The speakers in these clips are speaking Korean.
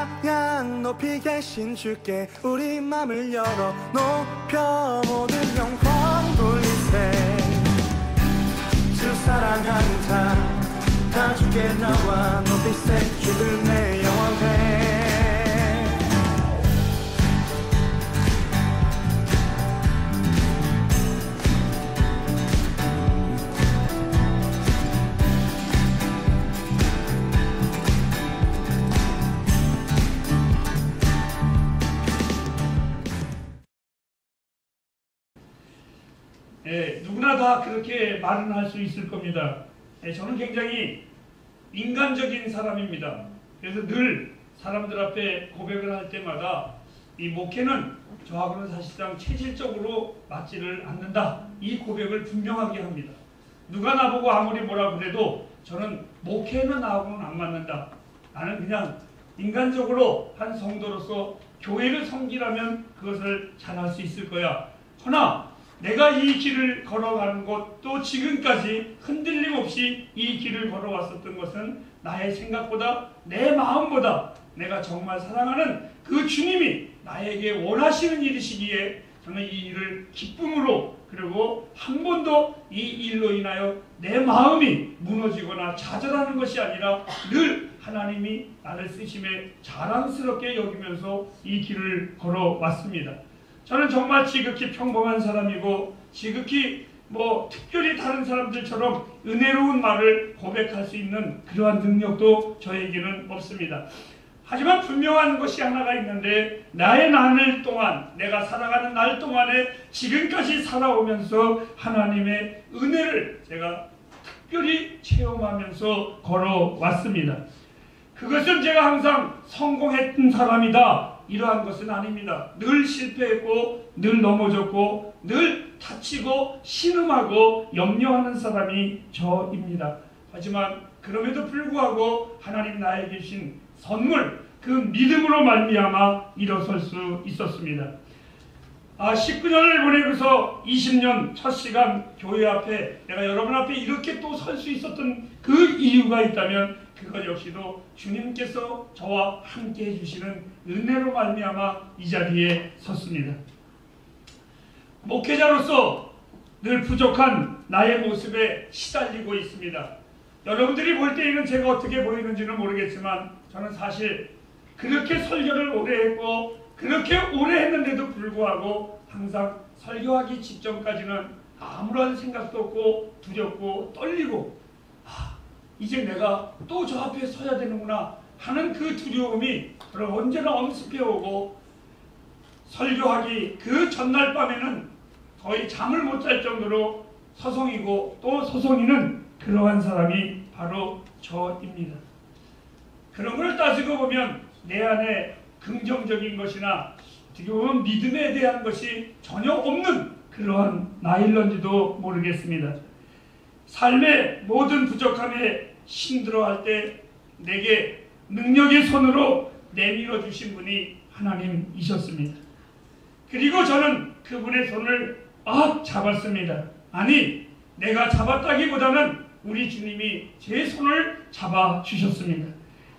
찬양 높이 계신 주께 우리 맘을 열어 높여 모든 영광 돌리세. 주 사랑하는 자 다 주께 나와 높이세. 주를 내 영원해. 예, 누구나 다 그렇게 말은 할 수 있을 겁니다. 예, 저는 굉장히 인간적인 사람입니다. 그래서 늘 사람들 앞에 고백을 할 때마다 이 목회는 저하고는 사실상 체질적으로 맞지를 않는다. 이 고백을 분명하게 합니다. 누가 나보고 아무리 뭐라 그래도 저는 목회는 나하고는 안 맞는다. 나는 그냥 인간적으로 한 성도로서 교회를 섬기라면 그것을 잘할 수 있을 거야. 허나 내가 이 길을 걸어가는 것, 또 지금까지 흔들림 없이 이 길을 걸어왔었던 것은 나의 생각보다, 내 마음보다 내가 정말 사랑하는 그 주님이 나에게 원하시는 일이시기에 저는 이 일을 기쁨으로, 그리고 한 번도 이 일로 인하여 내 마음이 무너지거나 좌절하는 것이 아니라 늘 하나님이 나를 쓰심에 자랑스럽게 여기면서 이 길을 걸어왔습니다. 저는 정말 지극히 평범한 사람이고 지극히 특별히 다른 사람들처럼 은혜로운 말을 고백할 수 있는 그러한 능력도 저에게는 없습니다. 하지만 분명한 것이 하나가 있는데, 나의 나날 동안, 내가 살아가는 날 동안에 지금까지 살아오면서 하나님의 은혜를 제가 특별히 체험하면서 걸어왔습니다. 그것은 제가 항상 성공했던 사람이다, 이러한 것은 아닙니다. 늘 실패했고 늘 넘어졌고 늘 다치고 신음하고 염려하는 사람이 저입니다. 하지만 그럼에도 불구하고 하나님 나에게 주신 선물, 그 믿음으로 말미암아 일어설 수 있었습니다. 19년을 보내고서 20년 첫 시간 교회 앞에 내가 여러분 앞에 이렇게 또 설 수 있었던 그 이유가 있다면 그것 역시도 주님께서 저와 함께 해주시는 은혜로 말미암아 이 자리에 섰습니다. 목회자로서 늘 부족한 나의 모습에 시달리고 있습니다. 여러분들이 볼 때에는 제가 어떻게 보이는지는 모르겠지만 저는 사실 그렇게 설교를 오래 했고 그렇게 오래 했는데도 불구하고 항상 설교하기 직전까지는 아무런 생각도 없고 두렵고 떨리고 이제 내가 또 저 앞에 서야 되는구나 하는 그 두려움이 저를 언제나 엄습해 오고, 설교하기 그 전날 밤에는 거의 잠을 못 잘 정도로 서성이고 또 서성이는 그러한 사람이 바로 저입니다. 그런 걸 따지고 보면 내 안에 긍정적인 것이나 어떻게 보면 믿음에 대한 것이 전혀 없는 그러한 나일런지도 모르겠습니다. 삶의 모든 부족함에 힘들어할 때 내게 능력의 손으로 내밀어 주신 분이 하나님이셨습니다. 그리고 저는 그분의 손을 잡았습니다. 아니, 내가 잡았다기보다는 우리 주님이 제 손을 잡아주셨습니다.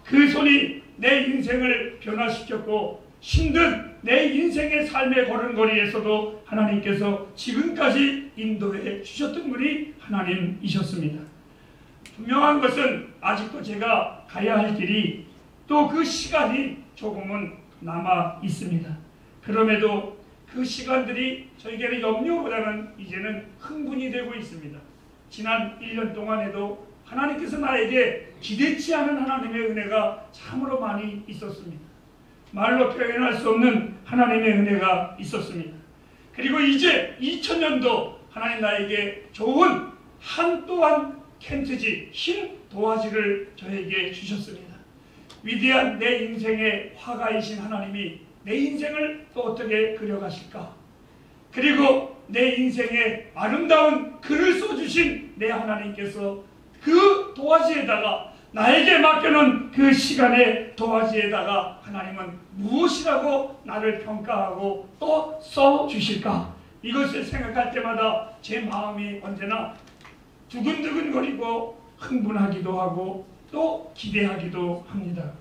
그 손이 내 인생을 변화시켰고 힘든 내 인생의 삶의 걸음걸이에서도 하나님께서 지금까지 인도해 주셨던 분이 하나님이셨습니다. 분명한 것은 아직도 제가 가야 할 길이 또 그 시간이 조금은 남아 있습니다. 그럼에도 그 시간들이 저에게는 염려보다는 이제는 흥분이 되고 있습니다. 지난 1년 동안에도 하나님께서 나에게 기대치 않은 하나님의 은혜가 참으로 많이 있었습니다. 말로 표현할 수 없는 하나님의 은혜가 있었습니다. 그리고 이제 2000년도 하나님 나에게 좋은 또한 켄트지, 흰 도화지를 저에게 주셨습니다. 위대한 내 인생의 화가이신 하나님이 내 인생을 또 어떻게 그려가실까? 그리고 내 인생에 아름다운 글을 써주신 내 하나님께서 그 도화지에다가, 나에게 맡겨놓은 그 시간의 도화지에다가 하나님은 무엇이라고 나를 평가하고 또 써주실까? 이것을 생각할 때마다 제 마음이 언제나 두근두근거리고 흥분하기도 하고 또 기대하기도 합니다.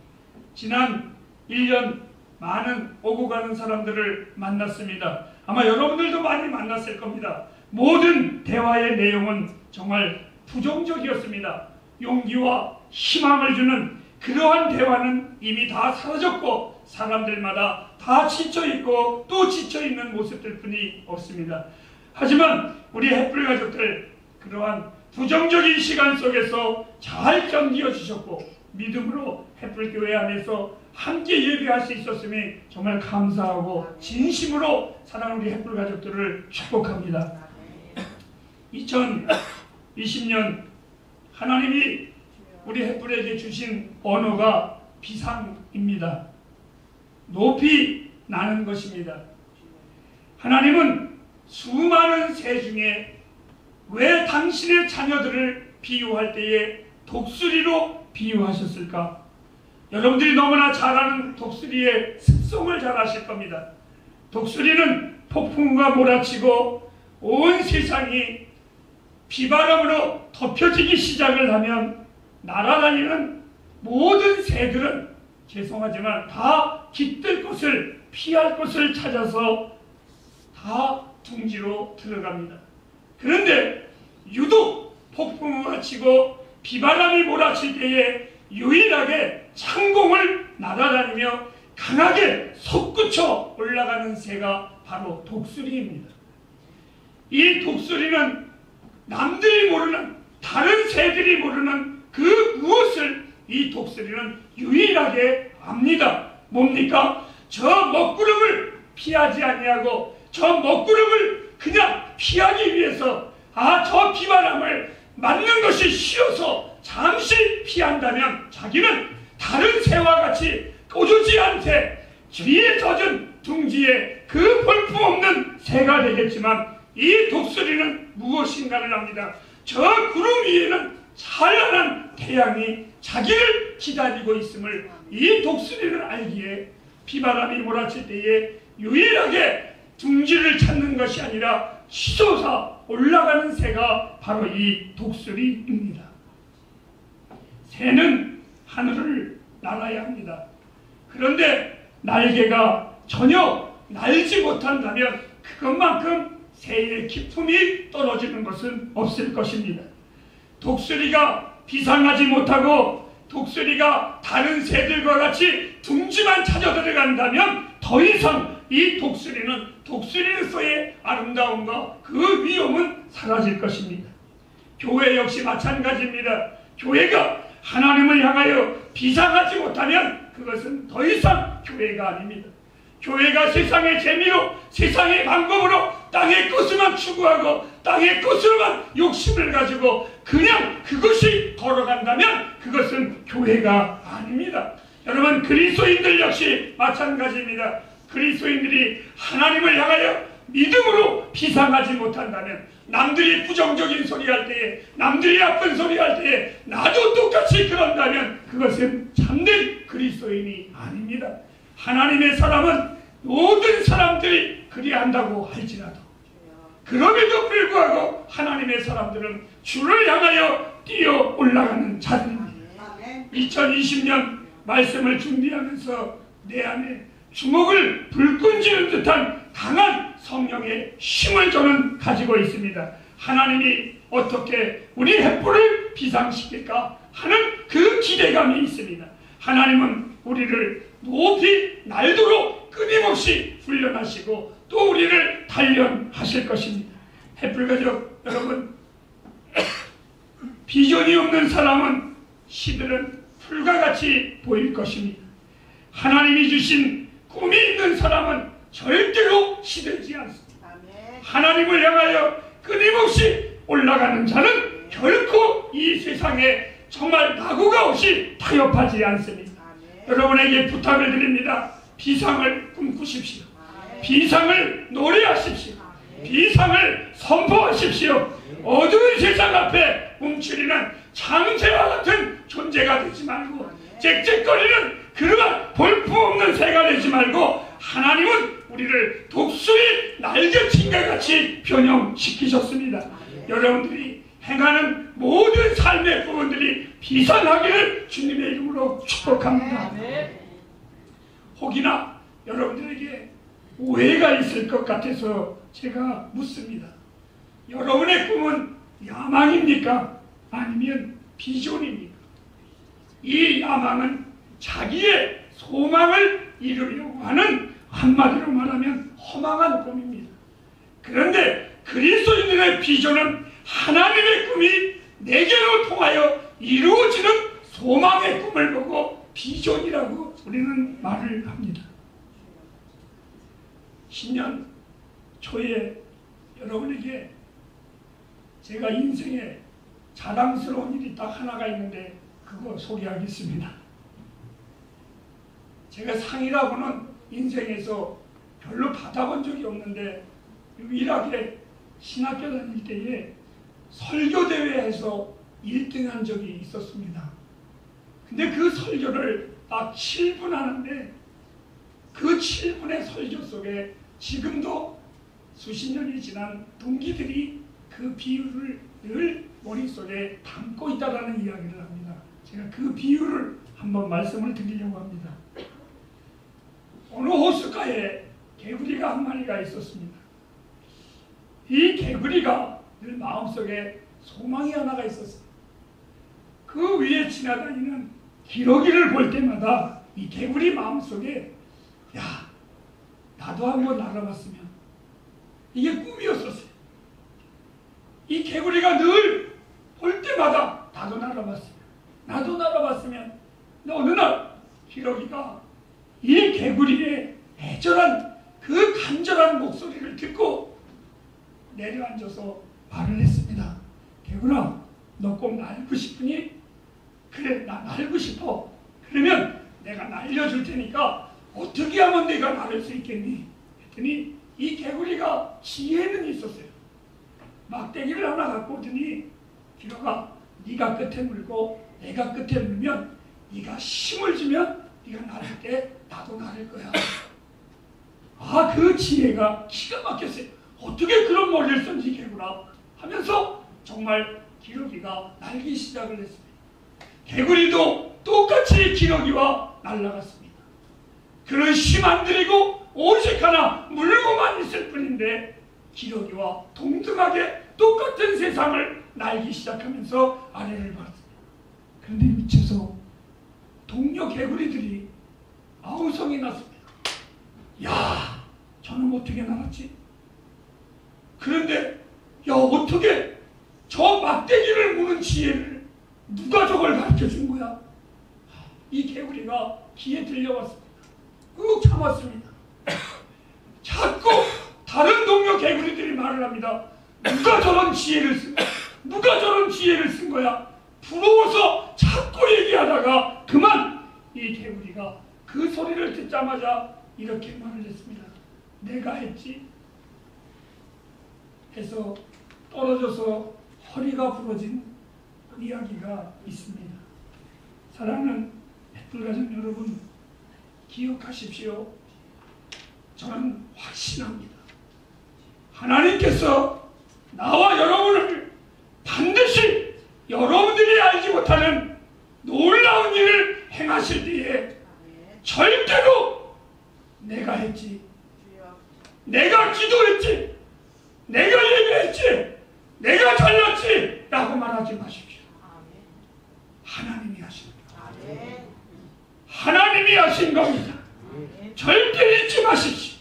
지난 1년 많은 오고 가는 사람들을 만났습니다. 아마 여러분들도 많이 만났을 겁니다. 모든 대화의 내용은 정말 부정적이었습니다. 용기와 희망을 주는 그러한 대화는 이미 다 사라졌고 사람들마다 다 지쳐있고 또 지쳐있는 모습들 뿐이 없습니다. 하지만 우리 햇불 가족들 그러한 부정적인 시간 속에서 잘 견디어 주셨고 믿음으로 햇불교회 안에서 함께 예배할 수 있었음에 정말 감사하고 진심으로 사랑하는 우리 햇불 가족들을 축복합니다. 2020년 하나님이 우리 햇불에게 주신 언어가 비상입니다. 높이 나는 것입니다. 하나님은 수많은 새 중에 왜 당신의 자녀들을 비유할 때에 독수리로 비유하셨을까? 여러분들이 너무나 잘 아는 독수리의 습성을 잘 아실 겁니다. 독수리는 폭풍과 몰아치고 온 세상이 비바람으로 덮여지기 시작을 하면 날아다니는 모든 새들은 죄송하지만 다 깃들 곳을 피할 곳을 찾아서 다 둥지로 들어갑니다. 그런데 유독 폭풍이 몰아치고 비바람이 몰아칠 때에 유일하게 창공을 날아다니며 강하게 솟구쳐 올라가는 새가 바로 독수리입니다. 이 독수리는 남들이 모르는 다른 새들이 모르는 그 무엇을 이 독수리는 유일하게 압니다. 뭡니까? 저 먹구름을 피하지 아니하고 저 먹구름을 그냥 피하기 위해서 저 비바람을 맞는 것이 싫어서 잠시 피한다면 자기는 다른 새와 같이 꼬주지 않되 주위에 젖은 둥지에 그 볼품없는 새가 되겠지만 이 독수리는 무엇인가를 압니다. 저 구름 위에는 찬란한 태양이 자기를 기다리고 있음을 이 독수리는 알기에 비바람이 몰아칠 때에 유일하게 둥지를 찾는 것이 아니라 솟아 올라가는 새가 바로 이 독수리입니다. 새는 하늘을 날아야 합니다. 그런데 날개가 전혀 날지 못한다면 그것만큼 새의 기품이 떨어지는 것은 없을 것입니다. 독수리가 비상하지 못하고 독수리가 다른 새들과 같이 둥지만 찾아 들어간다면 더 이상 이 독수리는 독수리로서의 아름다움과 그 위엄은 사라질 것입니다. 교회 역시 마찬가지입니다. 교회가 하나님을 향하여 비상하지 못하면 그것은 더 이상 교회가 아닙니다. 교회가 세상의 재미로 세상의 방법으로 땅의 것을만 추구하고 땅의 것으로만 욕심을 가지고 그냥 그것이 걸어간다면 그것은 교회가 아닙니다. 여러분 그리스도인들 역시 마찬가지입니다. 그리스도인들이 하나님을 향하여 믿음으로 비상하지 못한다면 남들이 부정적인 소리 할 때에 남들이 나쁜 소리 할 때에 나도 똑같이 그런다면 그것은 참된 그리스도인이 아닙니다. 하나님의 사람은 모든 사람들이 그리한다고 할지라도 그럼에도 불구하고 하나님의 사람들은 주를 향하여 뛰어 올라가는 자들입니다. 2020년 말씀을 준비하면서 내 안에 주먹을 불끈 쥐는 듯한 강한 성령의 힘을 저는 가지고 있습니다. 하나님이 어떻게 우리 햇불을 비상시킬까 하는 그 기대감이 있습니다. 하나님은 우리를 높이 날도록 끊임없이 훈련하시고 또 우리를 단련하실 것입니다. 햇불가족 여러분, 비전이 없는 사람은 시들은 풀과 같이 보일 것입니다. 하나님이 주신 꿈이 있는 사람은 절대로 시들지 않습니다. 하나님을 향하여 끊임없이 올라가는 자는 결코 이 세상에 정말 낙오가 없이 타협하지 않습니다. 여러분에게 부탁을 드립니다. 비상을 꿈꾸십시오. 비상을 노래하십시오. 비상을 선포하십시오. 어두운 세상 앞에 움츠리는 창새와 같은 존재가 되지 말고 짹짹거리는 그러한 볼품없는 새가 되지 말고 하나님은 우리를 독수리 날개친과 같이 변형시키셨습니다. 여러분들이 행하는 모든 삶의 부분들이 비상하기를 주님의 이름으로 축복합니다. 혹이나 여러분들에게 오해가 있을 것 같아서 제가 묻습니다. 여러분의 꿈은 야망입니까? 아니면 비전입니까? 이 야망은 자기의 소망을 이루려고 하는, 한마디로 말하면 허망한 꿈입니다. 그런데 그리스도인들의 비전은 하나님의 꿈이 내게로 통하여 이루어지는 소망의 꿈을 보고 비전이라고 우리는 말을 합니다. 신년 초에 여러분에게 제가 인생에 자랑스러운 일이 딱 하나가 있는데 그거 소개하겠습니다. 제가 상이라고는 인생에서 별로 받아본 적이 없는데 유일하게 신학교 다닐 때에 설교대회에서 1등한 적이 있었습니다. 근데 그 설교를 딱 7분 하는데 그 7분의 설교 속에 지금도 수십 년이 지난 동기들이 그 비유를 늘 머릿속에 담고 있다는 이야기를 합니다. 제가 그 비유를 한번 말씀을 드리려고 합니다. 어느 호숫가에 개구리가 한 마리가 있었습니다. 이 개구리가 늘 마음속에 소망이 하나가 있었어요. 그 위에 지나다니는 기러기를 볼 때마다 이 개구리 마음속에 야, 나도 한번 날아봤으면, 이게 꿈이었었어요. 이 개구리가 늘 볼 때마다 나도 날아봤으면. 근데 어느 날 기러기가 이 개구리의 애절한 그 간절한 목소리를 듣고 내려앉아서 말을 했습니다. 개구나, 너 꼭 날고 싶으니? 그래, 나 날고 싶어. 그러면 내가 날려줄 테니까 어떻게 하면 내가 날을 수 있겠니? 했더니 이 개구리가 지혜는 있었어요. 막대기를 하나 갖고 오더니 기러가, 네가 끝에 물고 내가 끝에 물면 네가 힘을 주면 네가 날을 때 나도 날을 거야. 아, 그 지혜가 기가 막혔어요. 어떻게 그런 머리를 썼지 개구라 하면서 정말 기러기가 날기 시작을 했습니다. 개구리도 똑같이 기러기와 날아갔습니다. 그는 힘 안 들이고 오직 하나 물고만 있을 뿐인데 기러기와 동등하게 똑같은 세상을 날기 시작하면서 아래를 봤습니다. 그런데 미쳐서 동료 개구리들이 아우성이 났습니다. 야, 저는 어떻게 날았지? 그런데 야, 어떻게 저 막대기를 무는 지혜를 누가 저걸 가르쳐준 거야? 이 개구리가 귀에 들려왔습니다. 꾹 참았습니다. 자꾸 다른 동료 개구리들이 말을 합니다. 누가 저런 지혜를 쓴 거야? 누가 저런 지혜를 쓴 거야? 부러워서 자꾸 얘기하다가 그만 이 개구리가 그 소리를 듣자마자 이렇게 말을 했습니다. 내가 했지? 해서 떨어져서 허리가 부러진 이야기가 있습니다. 사랑하는 햇불가족 여러분, 기억하십시오. 저는 확신합니다. 하나님께서 나와 여러분을 반드시 여러분들이 알지 못하는 놀라운 일을 행하실 때에 절대로 내가 했지, 내가 기도했지, 내가 예배했지, 내가 잘났지 라고 말하지 마십시오. 하나님이 하신 겁니다. 하나님이 하신 겁니다. 절대 잊지 마십시오.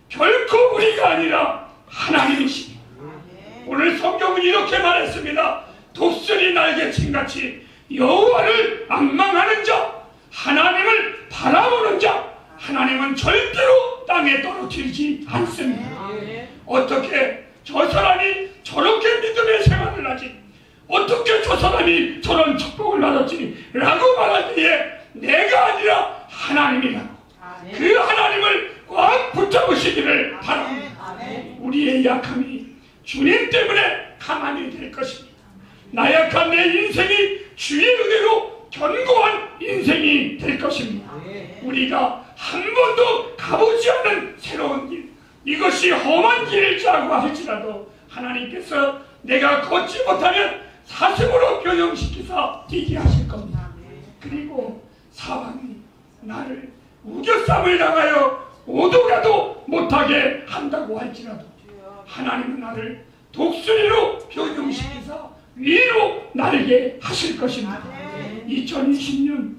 결코 우리가 아니라 하나님이십니다. 오늘 성경은 이렇게 말했습니다. 독수리 날개친같이 여호와를 앙망하는 자, 하나님을 바라보는 자, 하나님은 절대로 땅에 떨어뜨리지 않습니다. 어떻게 저 사람이 저렇게 믿음의 생활을 하지, 어떻게 저 사람이 저런 축복을 받았지 라고 말할 때에 내가 아니라 하나님이라고 그 하나님을 꽉 붙잡으시기를 바랍니다. 우리의 약함이 주님 때문에 가만히 될 것입니다. 나약한 내 인생이 주의 은혜로 견고한 인생이 될 것입니다. 우리가 한 번도 가보지 않은 새로운 길, 이것이 험한 길일지라고 할지라도 하나님께서 내가 걷지 못하면 사슴으로 변형시키사 뛰게 하실 겁니다. 그리고 사방이 나를 우겨쌈을 당하여 오도가도 못하게 한다고 할지라도 하나님은 나를 독수리로 변형시키사 위로 날게 하실 것입니다. 2020년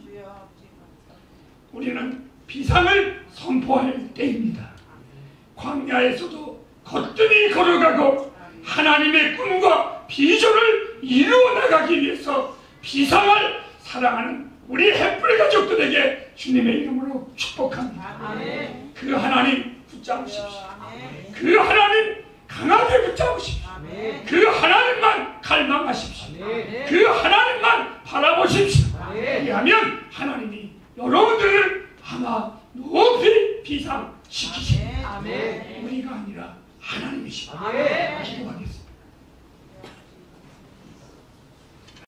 우리는 비상을 선포할 때입니다. 광야에서도 거뜬히 걸어가고 하나님의 꿈과 비전을 이루어 나가기 위해서 비상을 사랑하는 우리 햇불 가족들에게 주님의 이름으로 축복합니다. 그 하나님 붙잡으십시오. 그 하나님 강하게 붙잡으십시오. 그 하나님만 갈망하십시오. 그 하나님만 바라보십시오. 그리하면 하나님이 여러분들을 아마 높이 비상시키십니다. 우리가 아니라 하나님이십니다. 기도하겠습니다.